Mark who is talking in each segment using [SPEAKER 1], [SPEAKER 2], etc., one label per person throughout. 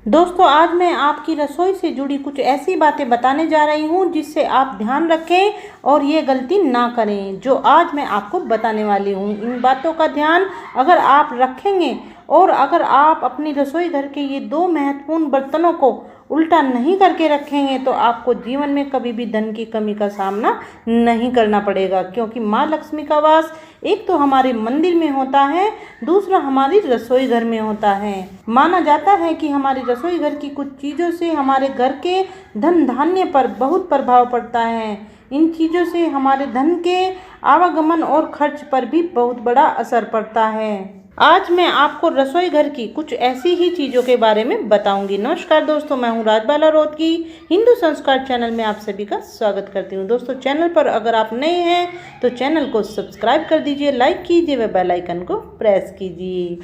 [SPEAKER 1] दोस्तों, आज मैं आपकी रसोई से जुड़ी कुछ ऐसी बातें बताने जा रही हूँ जिससे आप ध्यान रखें और ये गलती ना करें जो आज मैं आपको बताने वाली हूँ। इन बातों का ध्यान अगर आप रखेंगे और अगर आप अपनी रसोई घर के ये दो महत्वपूर्ण बर्तनों को उल्टा नहीं करके रखेंगे तो आपको जीवन में कभी भी धन की कमी का सामना नहीं करना पड़ेगा, क्योंकि माँ लक्ष्मी का वास एक तो हमारे मंदिर में होता है, दूसरा हमारी रसोई घर में होता है। माना जाता है कि हमारी रसोई घर की कुछ चीज़ों से हमारे घर के धन धान्य पर बहुत प्रभाव पड़ता है। इन चीज़ों से हमारे धन के आवागमन और खर्च पर भी बहुत बड़ा असर पड़ता है। आज मैं आपको रसोई घर की कुछ ऐसी ही चीज़ों के बारे में बताऊंगी। नमस्कार दोस्तों, मैं हूं राजबाला रोहतगी। हिंदू संस्कार चैनल में आप सभी का स्वागत करती हूं। दोस्तों, चैनल पर अगर आप नए हैं तो चैनल को सब्सक्राइब कर दीजिए, लाइक कीजिए व बेल आइकन को प्रेस कीजिए।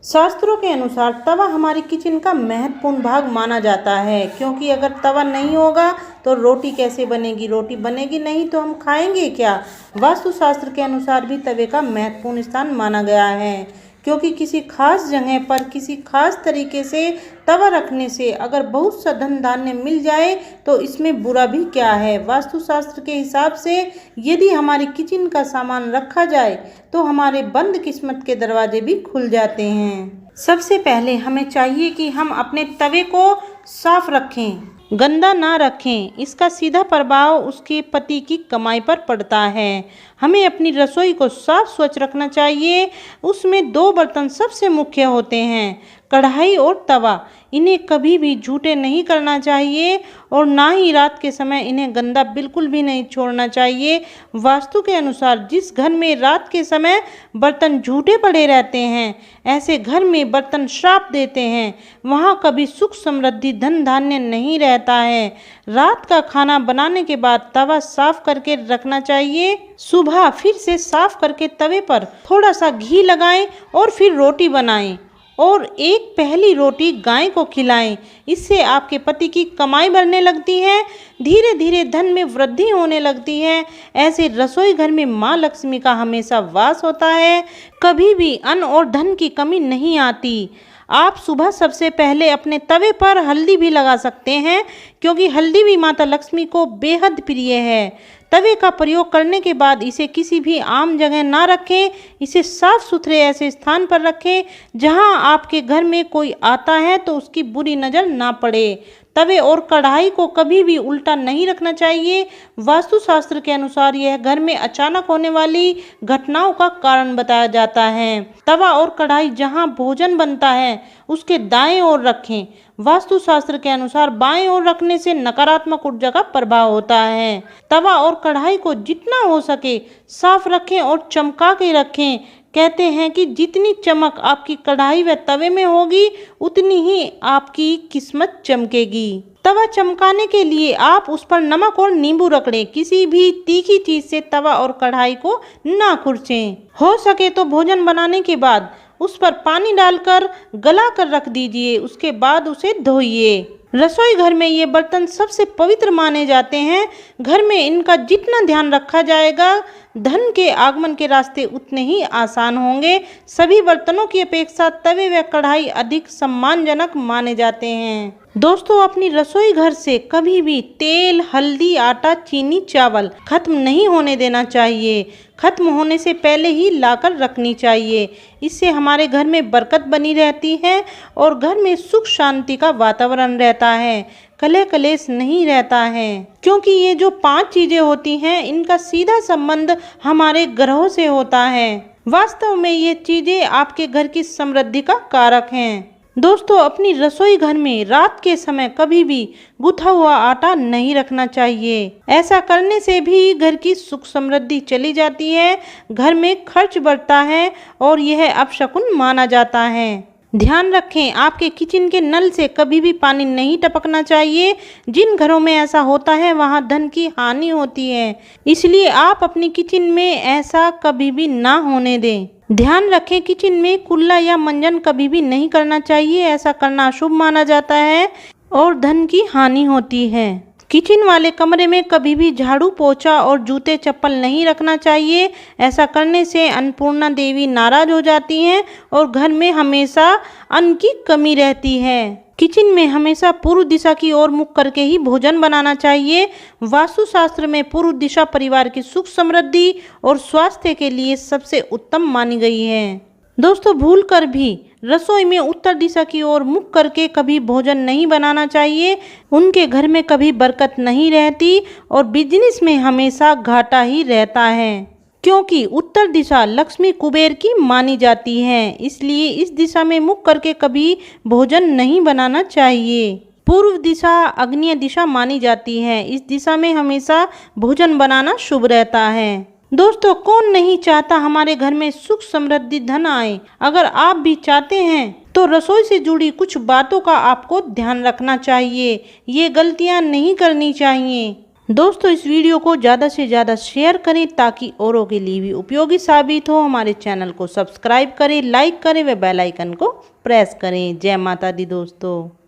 [SPEAKER 1] शास्त्रों के अनुसार तवा हमारी किचन का महत्वपूर्ण भाग माना जाता है, क्योंकि अगर तवा नहीं होगा तो रोटी कैसे बनेगी, रोटी बनेगी नहीं तो हम खाएंगे क्या। वास्तुशास्त्र के अनुसार भी तवे का महत्वपूर्ण स्थान माना गया है, क्योंकि किसी खास जगह पर किसी खास तरीके से तवा रखने से अगर बहुत सा धन धान्य मिल जाए तो इसमें बुरा भी क्या है। वास्तुशास्त्र के हिसाब से यदि हमारी किचन का सामान रखा जाए तो हमारे बंद किस्मत के दरवाजे भी खुल जाते हैं। सबसे पहले हमें चाहिए कि हम अपने तवे को साफ रखें, गंदा ना रखें। इसका सीधा प्रभाव उसके पति की कमाई पर पड़ता है। हमें अपनी रसोई को साफ स्वच्छ रखना चाहिए। उसमें दो बर्तन सबसे मुख्य होते हैं, कढ़ाई और तवा। इन्हें कभी भी झूठे नहीं करना चाहिए और ना ही रात के समय इन्हें गंदा बिल्कुल भी नहीं छोड़ना चाहिए। वास्तु के अनुसार जिस घर में रात के समय बर्तन झूठे पड़े रहते हैं, ऐसे घर में बर्तन श्राप देते हैं। वहाँ कभी सुख समृद्धि धन धान्य नहीं रहता है। रात का खाना बनाने के बाद तवा साफ करके रखना चाहिए। सुबह फिर से साफ करके तवे पर थोड़ा सा घी लगाएं और फिर रोटी बनाएं और एक पहली रोटी गाय को खिलाएं। इससे आपके पति की कमाई बढ़ने लगती है, धीरे धीरे धन में वृद्धि होने लगती है। ऐसे रसोई घर में माँ लक्ष्मी का हमेशा वास होता है, कभी भी अन्न और धन की कमी नहीं आती। आप सुबह सबसे पहले अपने तवे पर हल्दी भी लगा सकते हैं, क्योंकि हल्दी भी माता लक्ष्मी को बेहद प्रिय है। तवे का प्रयोग करने के बाद इसे किसी भी आम जगह ना रखें। इसे साफ सुथरे ऐसे स्थान पर रखें जहां आपके घर में कोई आता है तो उसकी बुरी नज़र ना पड़े। तवे और कढ़ाई को कभी भी उल्टा नहीं रखना चाहिए। वास्तुशास्त्र के अनुसार यह घर में अचानक होने वाली घटनाओं का कारण बताया जाता है। तवा और कढ़ाई जहां भोजन बनता है उसके दाएं ओर रखें। वास्तुशास्त्र के अनुसार बाएं ओर रखने से नकारात्मक ऊर्जा का प्रभाव होता है। तवा और कढ़ाई को जितना हो सके साफ रखें और चमका के रखें। कहते हैं कि जितनी चमक आपकी कढ़ाई व तवे में होगी उतनी ही आपकी किस्मत चमकेगी। तवा चमकाने के लिए आप उस पर नमक और नींबू रख लें। किसी भी तीखी चीज से तवा और कढ़ाई को ना खुरचें। हो सके तो भोजन बनाने के बाद उस पर पानी डालकर गला कर रख दीजिए, उसके बाद उसे धोइए। रसोई घर में ये बर्तन सबसे पवित्र माने जाते हैं। घर में इनका जितना ध्यान रखा जाएगा धन के आगमन के रास्ते उतने ही आसान होंगे। सभी बर्तनों की अपेक्षा तवे व कढ़ाई अधिक सम्मानजनक माने जाते हैं। दोस्तों, अपनी रसोई घर से कभी भी तेल, हल्दी, आटा, चीनी, चावल खत्म नहीं होने देना चाहिए। खत्म होने से पहले ही लाकर रखनी चाहिए। इससे हमारे घर में बरकत बनी रहती है और घर में सुख शांति का वातावरण रहता है, कलह कलेश नहीं रहता है। क्योंकि ये जो 5 चीजें होती हैं इनका सीधा संबंध हमारे ग्रहों से होता है। वास्तव में ये चीजें आपके घर की समृद्धि का कारक हैं। दोस्तों, अपनी रसोई घर में रात के समय कभी भी गुथा हुआ आटा नहीं रखना चाहिए। ऐसा करने से भी घर की सुख समृद्धि चली जाती है, घर में खर्च बढ़ता है और यह अपशकुन माना जाता है। ध्यान रखें, आपके किचन के नल से कभी भी पानी नहीं टपकना चाहिए। जिन घरों में ऐसा होता है वहां धन की हानि होती है, इसलिए आप अपनी किचन में ऐसा कभी भी ना होने दें। ध्यान रखें, किचन में कुल्ला या मंजन कभी भी नहीं करना चाहिए। ऐसा करना अशुभ माना जाता है और धन की हानि होती है। किचन वाले कमरे में कभी भी झाड़ू, पोछा और जूते चप्पल नहीं रखना चाहिए। ऐसा करने से अन्नपूर्णा देवी नाराज हो जाती हैं और घर में हमेशा अन्न की कमी रहती है। किचन में हमेशा पूर्व दिशा की ओर मुख करके ही भोजन बनाना चाहिए। वास्तुशास्त्र में पूर्व दिशा परिवार की सुख समृद्धि और स्वास्थ्य के लिए सबसे उत्तम मानी गई है। दोस्तों, भूलकर भी रसोई में उत्तर दिशा की ओर मुख करके कभी भोजन नहीं बनाना चाहिए। उनके घर में कभी बरकत नहीं रहती और बिजनेस में हमेशा घाटा ही रहता है, क्योंकि उत्तर दिशा लक्ष्मी कुबेर की मानी जाती है। इसलिए इस दिशा में मुख करके कभी भोजन नहीं बनाना चाहिए। पूर्व दिशा आग्नेय दिशा मानी जाती है। इस दिशा में हमेशा भोजन बनाना शुभ रहता है। दोस्तों, कौन नहीं चाहता हमारे घर में सुख समृद्धि धन आए। अगर आप भी चाहते हैं तो रसोई से जुड़ी कुछ बातों का आपको ध्यान रखना चाहिए। ये गलतियां नहीं करनी चाहिए। दोस्तों, इस वीडियो को ज़्यादा से ज़्यादा शेयर करें ताकि औरों के लिए भी उपयोगी साबित हो। हमारे चैनल को सब्सक्राइब करें, लाइक करें व बेल आइकन को प्रेस करें। जय माता दी दोस्तों।